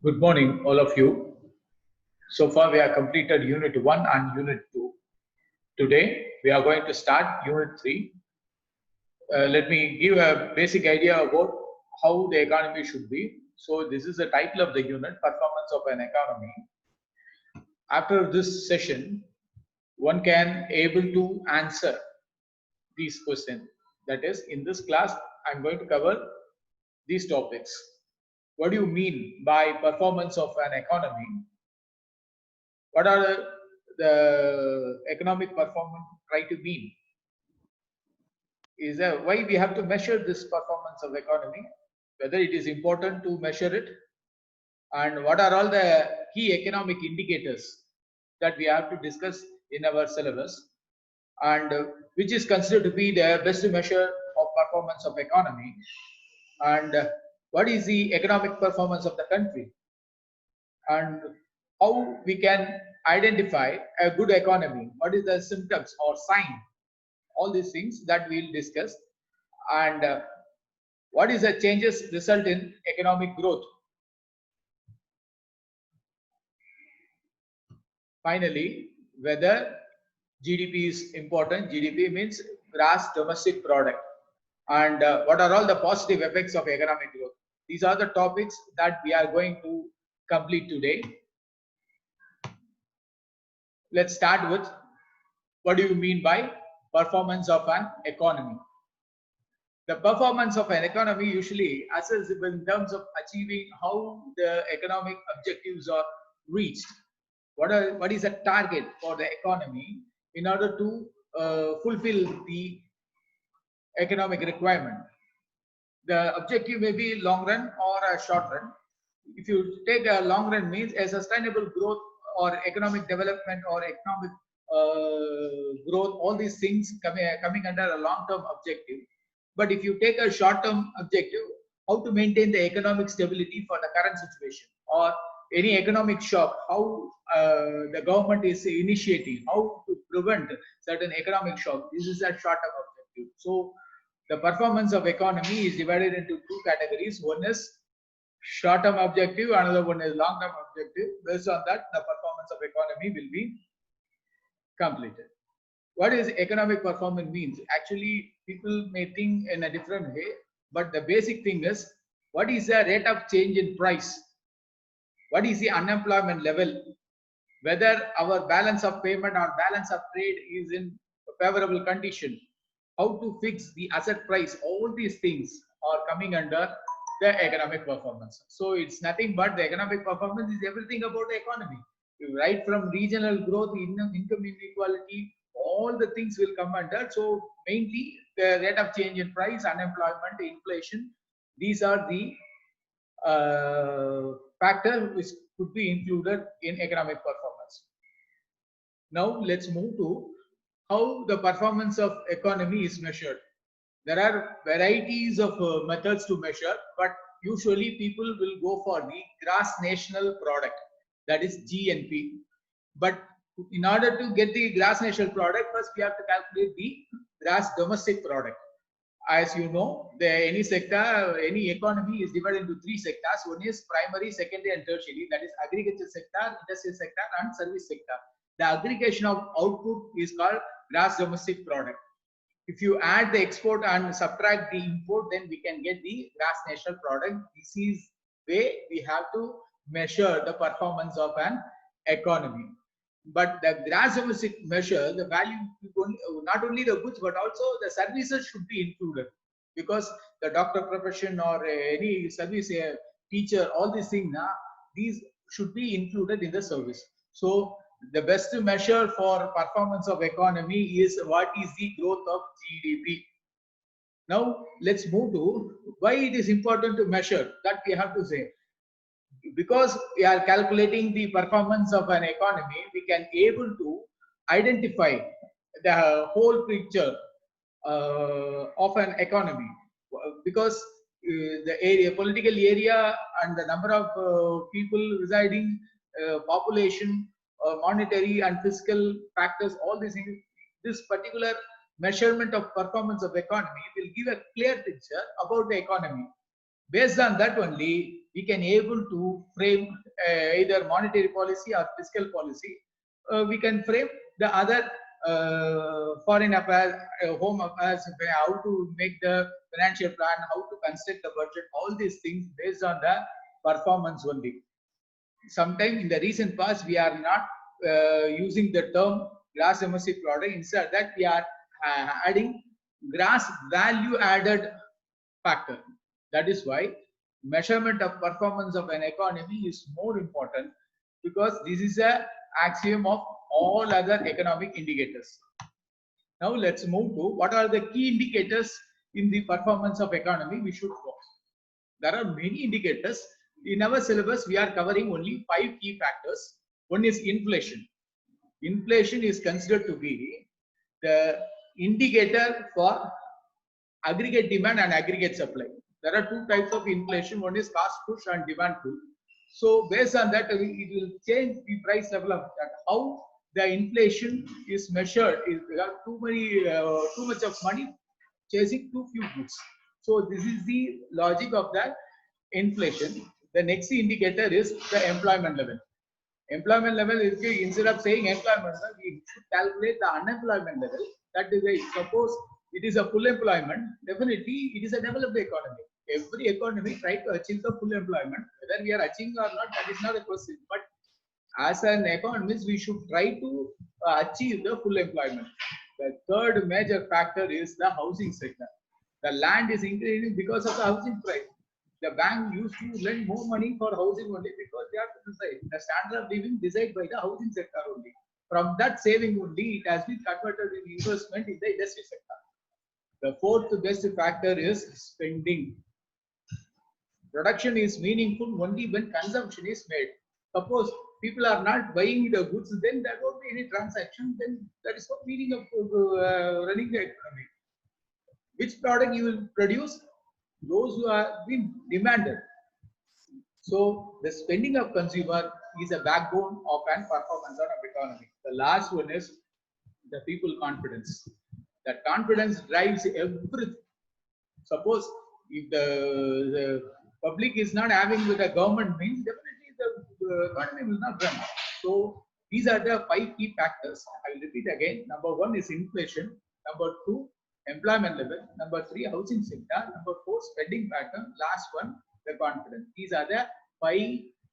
Good morning, all of you. So far, we have completed Unit 1 and Unit 2. Today, we are going to start Unit 3. Let me give a basic idea about how the economy should be. So, this is the title of the unit, Performance of an Economy. After this session, one can able to answer these questions. That is, in this class, I'm going to cover these topics. What do you mean by performance of an economy? What are the economic performance try to mean? Is that why we have to measure this performance of economy? Whether it is important to measure it, and what are all the key economic indicators that we have to discuss in our syllabus, and which is considered to be the best measure of performance of economy, and what is the economic performance of the country, and how we can identify a good economy, what is the symptoms or sign, all these things that we'll discuss, and what is the changes result in economic growth. Finally, whether GDP is important. GDP means gross domestic product, and what are all the positive effects of economic growth. These are the topics that we are going to complete today. Let's start with what do you mean by performance of an economy? The performance of an economy usually assesses in terms of achieving how the economic objectives are reached. What is a target for the economy in order to fulfill the economic requirement? The objective may be long run or a short run. If you take a long run, means a sustainable growth or economic development or economic growth, all these things coming under a long term objective. But if you take a short term objective, how to maintain the economic stability for the current situation or any economic shock, how the government is initiating, how to prevent certain economic shock. This is a short term objective. So the performance of economy is divided into two categories. One is short-term objective, another one is long-term objective. Based on that, the performance of economy will be completed. What is economic performance means? Actually, people may think in a different way, but the basic thing is, what is the rate of change in price? What is the unemployment level? Whether our balance of payment or balance of trade is in a favorable condition? How to fix the asset price? All these things are coming under the economic performance. So it's nothing but the economic performance is everything about the economy. Right from regional growth, income inequality, all the things will come under. So mainly the rate of change in price, unemployment, inflation, these are the factors which could be included in economic performance. Now let's move to how the performance of economy is measured. There are varieties of methods to measure, but usually people will go for the gross national product, that is GNP. But in order to get the gross national product, first we have to calculate the gross domestic product. As you know, any sector, any economy is divided into three sectors. One is primary, secondary, and tertiary. That is agriculture sector, industrial sector, and service sector. The aggregation of output is called gross domestic product. If you add the export and subtract the import, then we can get the gross national product. This is way we have to measure the performance of an economy. But the gross domestic measure, the value, not only the goods, but also the services should be included. Because the doctor profession or any service, teacher, all these things, these should be included in the service. So the best measure for performance of economy is what is the growth of GDP. Now let's move to why it is important to measure. That we have to say, because we are calculating the performance of an economy, we can able to identify the whole picture of an economy, because the area, political area, and the number of people residing, population, monetary and fiscal factors, all these things, this particular measurement of performance of economy will give a clear picture about the economy. Based on that only, we can able to frame either monetary policy or fiscal policy. We can frame the other foreign affairs, home affairs, how to make the financial plan, how to construct the budget, all these things based on the performance only. Sometime in the recent past, we are not using the term gross domestic product. Instead, that we are adding gross value added factor. That is why measurement of performance of an economy is more important, because this is a axiom of all other economic indicators. Now let's move to what are the key indicators in the performance of economy we should follow. There are many indicators. In our syllabus, we are covering only 5 key factors. One is inflation. Inflation is considered to be the indicator for aggregate demand and aggregate supply. There are two types of inflation. One is cost push and demand pull. So based on that, it will change the price level of that. How the inflation is measured is there are too much of money chasing too few goods. So this is the logic of that inflation. The next indicator is the employment level. Employment level is, instead of saying employment level, we should calculate the unemployment level. That is, suppose it is a full employment, definitely it is a developed economy. Every economy try to achieve the full employment. Whether we are achieving or not, that is not a question. But as an economist, we should try to achieve the full employment. The third major factor is the housing sector. The land is increasing because of the housing price. The bank used to lend more money for housing only because they have to decide. The standard of living decided by the housing sector only. From that saving only, it has been converted in investment in the industry sector. The fourth best factor is spending. Production is meaningful only when consumption is made. Suppose people are not buying the goods, then there won't be any transaction. Then that is what meaning of running the economy. Which product you will produce? Those who are being demanded. So the spending of consumer is a backbone of an performance on an economy. The last one is the people confidence. That confidence drives everything. Suppose if the public is not having with the government means, definitely the economy will not run. So these are the 5 key factors. I will repeat again. Number 1 is inflation. Number 2, employment level. Number 3, housing sector. Number 4, spending pattern. Last one, the confidence. These are the 5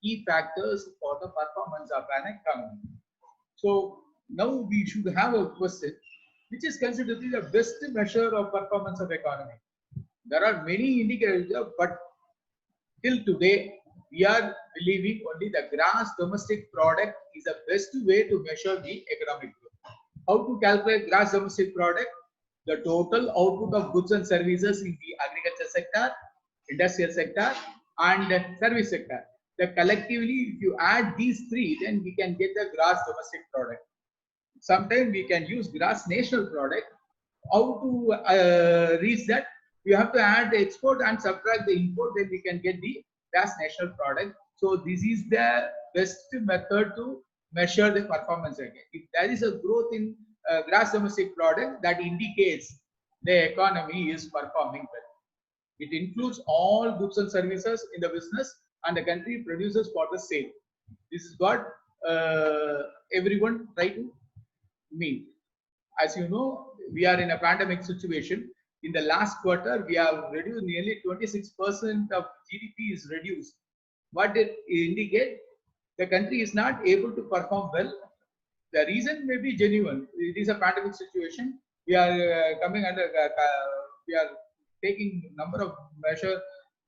key factors for the performance of an economy. So now we should have a question, which is considered to be the best measure of performance of economy. There are many indicators, but till today, we are believing only the gross domestic product is the best way to measure the economic growth. How to calculate gross domestic product? The total output of goods and services in the agriculture sector, industrial sector, and service sector. Collectively, if you add these 3, then we can get the gross domestic product. Sometimes we can use gross national product. How to reach that? You have to add the export and subtract the import, then we can get the gross national product. So this is the best method to measure the performance again. If there is a growth in gross domestic product, that indicates the economy is performing well. It includes all goods and services in the business, and the country produces for the sale. This is what everyone try to mean. As you know, we are in a pandemic situation. In the last quarter, we have reduced nearly 26% of GDP is reduced. What it indicate? The country is not able to perform well. The reason may be genuine. It is a pandemic situation. We are coming under. We are taking number of measures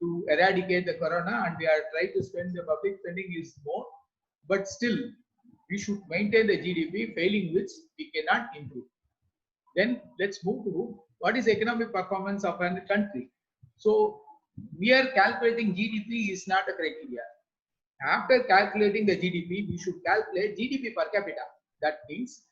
to eradicate the corona, and we are trying to spend. The public spending is more, but still, we should maintain the GDP. Failing which, we cannot improve. Then let's move to what is economic performance of a country. So mere calculating GDP is not a criteria. After calculating the GDP, we should calculate GDP per capita. That means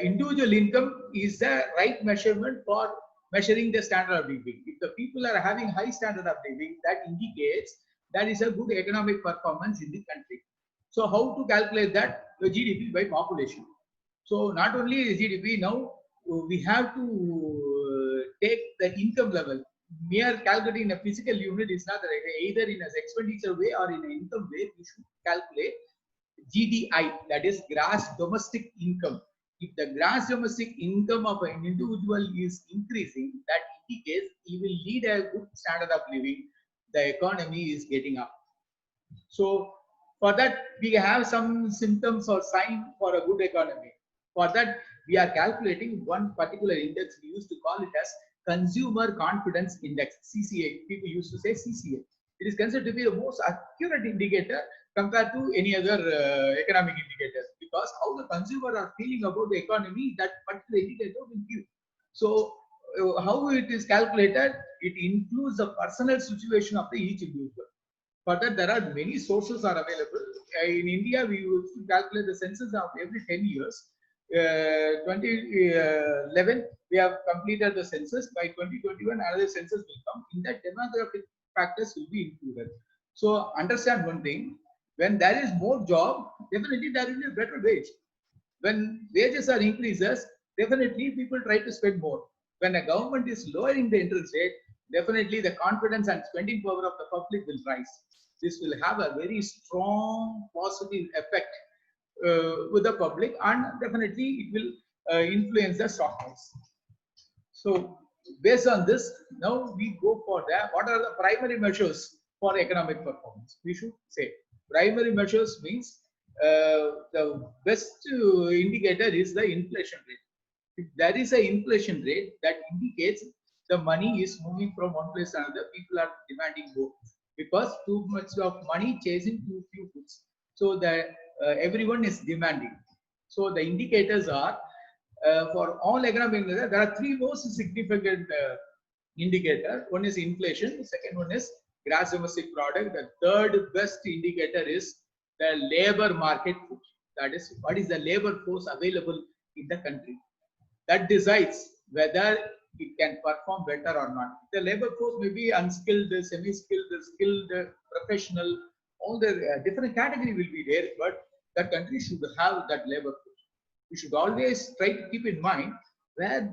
individual income is the right measurement for measuring the standard of living. If the people are having high standard of living, that indicates that is a good economic performance in the country. So how to calculate that? The GDP by population. So not only the GDP, now we have to take the income level. mere calculating a physical unit is not right. Either in an expenditure way or in an income way, we should calculate GDI, that is gross domestic income. If the gross domestic income of an individual is increasing, that indicates he will lead a good standard of living. The economy is getting up. So for that, we have some symptoms or sign for a good economy. For that, we are calculating one particular index. We used to call it as Consumer Confidence Index, CCA. People used to say CCA. It is considered to be the most accurate indicator compared to any other economic indicators, because how the consumer are feeling about the economy, that particular indicator will give. So how it is calculated, it includes the personal situation of the each individual. For that, there are many sources are available. In India, we used to calculate the census of every 10 years. 2011, we have completed the census. By 2021, another census will come. In that, demographic factors will be included. So understand one thing, when there is more job, definitely there will be a better wage. When wages are increases, definitely people try to spend more. When a government is lowering the interest rate, definitely the confidence and spending power of the public will rise. This will have a very strong positive effect with the public, and definitely it will influence the stock price. So based on this, now we go for that. What are the primary measures for economic performance? We should say primary measures means the best indicator is the inflation rate. If there is an inflation rate, that indicates the money is moving from one place to another. People are demanding more because too much of money chasing too few goods. So that everyone is demanding. So the indicators are for all economic indicators, there are three most significant indicators. One is inflation, the second one is gross domestic product, the third best indicator is the labor market force. That is, what is the labor force available in the country. That decides whether it can perform better or not. The labor force may be unskilled, semi-skilled, skilled, professional, all the different category will be there, but the country should have that labor force. We should always try to keep in mind where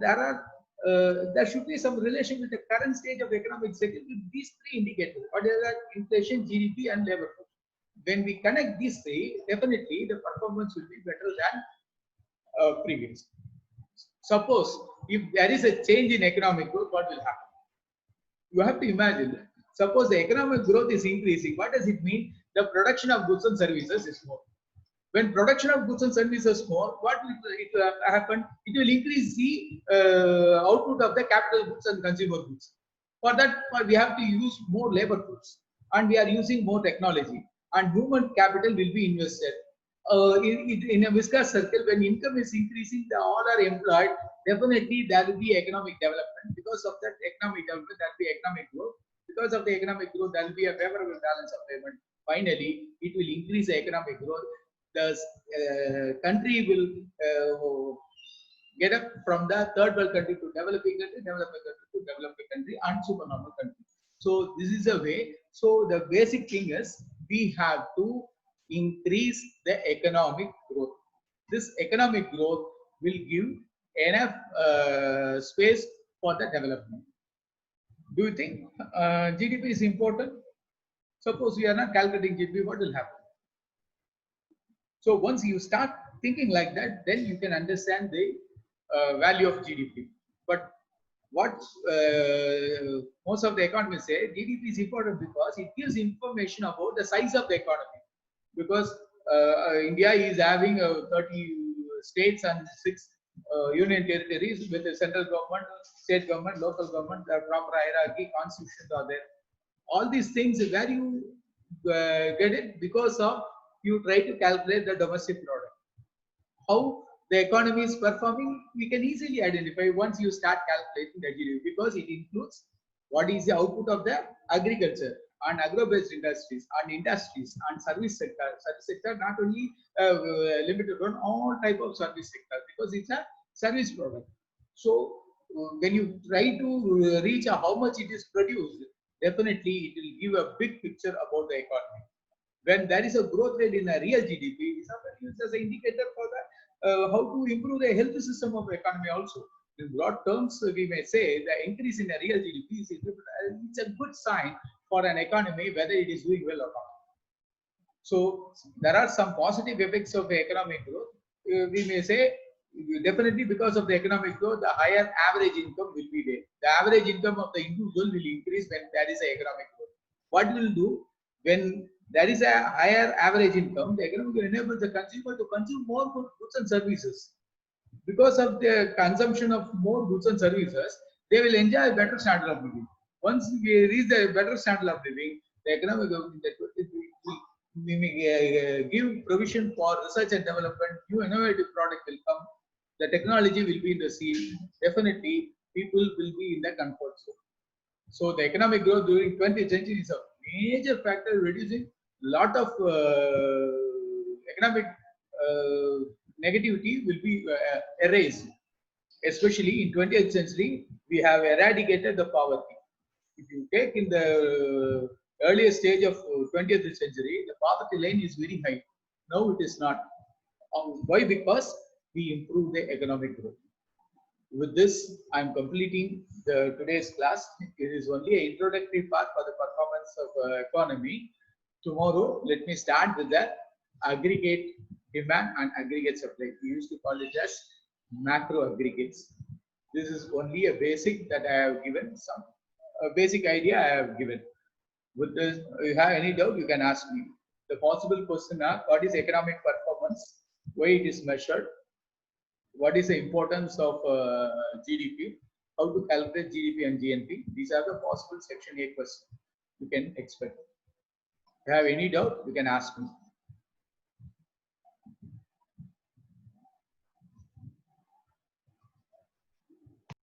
there should be some relation with the current stage of the economic cycle with these three indicators. What are that? Inflation, GDP, and labor force. When we connect these three, definitely the performance will be better than previous. Suppose if there is a change in economic growth, what will happen? You have to imagine. Suppose the economic growth is increasing, what does it mean? The production of goods and services is more. When production of goods and services more, what will happen? It will increase the output of the capital goods and consumer goods. For that, we have to use more labor force, and we are using more technology, and human capital will be invested. In a viscous circle, when income is increasing, all are employed, definitely there will be economic development. Because of that economic development, there will be economic growth. Because of the economic growth, there will be a favorable balance of payment. Finally, it will increase the economic growth. The country will get up from the third world country to developing country, developing country to developing country, and supernormal country. So this is a way. So the basic thing is we have to increase the economic growth. This economic growth will give enough space for the development. Do you think GDP is important? Suppose we are not calculating GDP, what will happen? So once you start thinking like that, then you can understand the value of GDP. But what most of the economists say, GDP is important because it gives information about the size of the economy. Because India is having 30 states and 6 union territories with the central government, state government, local government, the proper hierarchy, constitutions are there. All these things, where you get it because of you try to calculate the domestic product. How the economy is performing, we can easily identify once you start calculating the GDP, because it includes what is the output of the agriculture and agro-based industries and service sector. Service sector not only limited on all type of service sector, because it's a service product. So when you try to reach how much it is produced, definitely it will give a big picture about the economy. When there is a growth rate in a real GDP, it is often used as an indicator for the how to improve the health system of the economy also. In broad terms, we may say the increase in the real GDP is it's a good sign for an economy whether it is doing well or not. So there are some positive effects of economic growth. We may say definitely because of the economic growth, the higher average income will be there. The average income of the individual will increase when there is a economic growth. What will do when there is a higher average income? The economy will enable the consumer to consume more goods and services. Because of the consumption of more goods and services, they will enjoy a better standard of living. Once we reach a better standard of living, the economic will give provision for research and development. New innovative product will come. The technology will be in the scene. Definitely, people will be in the comfort zone. So the economic growth during 20th century is a major factor reducing lot of economic negativity will be erased. Especially in 20th century, we have eradicated the poverty. If you take in the earlier stage of 20th century, the poverty line is very high. Now it is not. Why? Because we improve the economic growth. With this, I am completing today's class. It is only an introductory part for the performance of economy. Tomorrow, let me start with the aggregate demand and aggregate supply. We used to call it as macro aggregates. This is only a basic that I have given, some basic idea I have given. With this, if you have any doubt, you can ask me. The possible question are: what is economic performance? Why it is measured? What is the importance of GDP? How to calculate GDP and GNP? These are the possible Section A questions you can expect. If you have any doubt, you can ask me.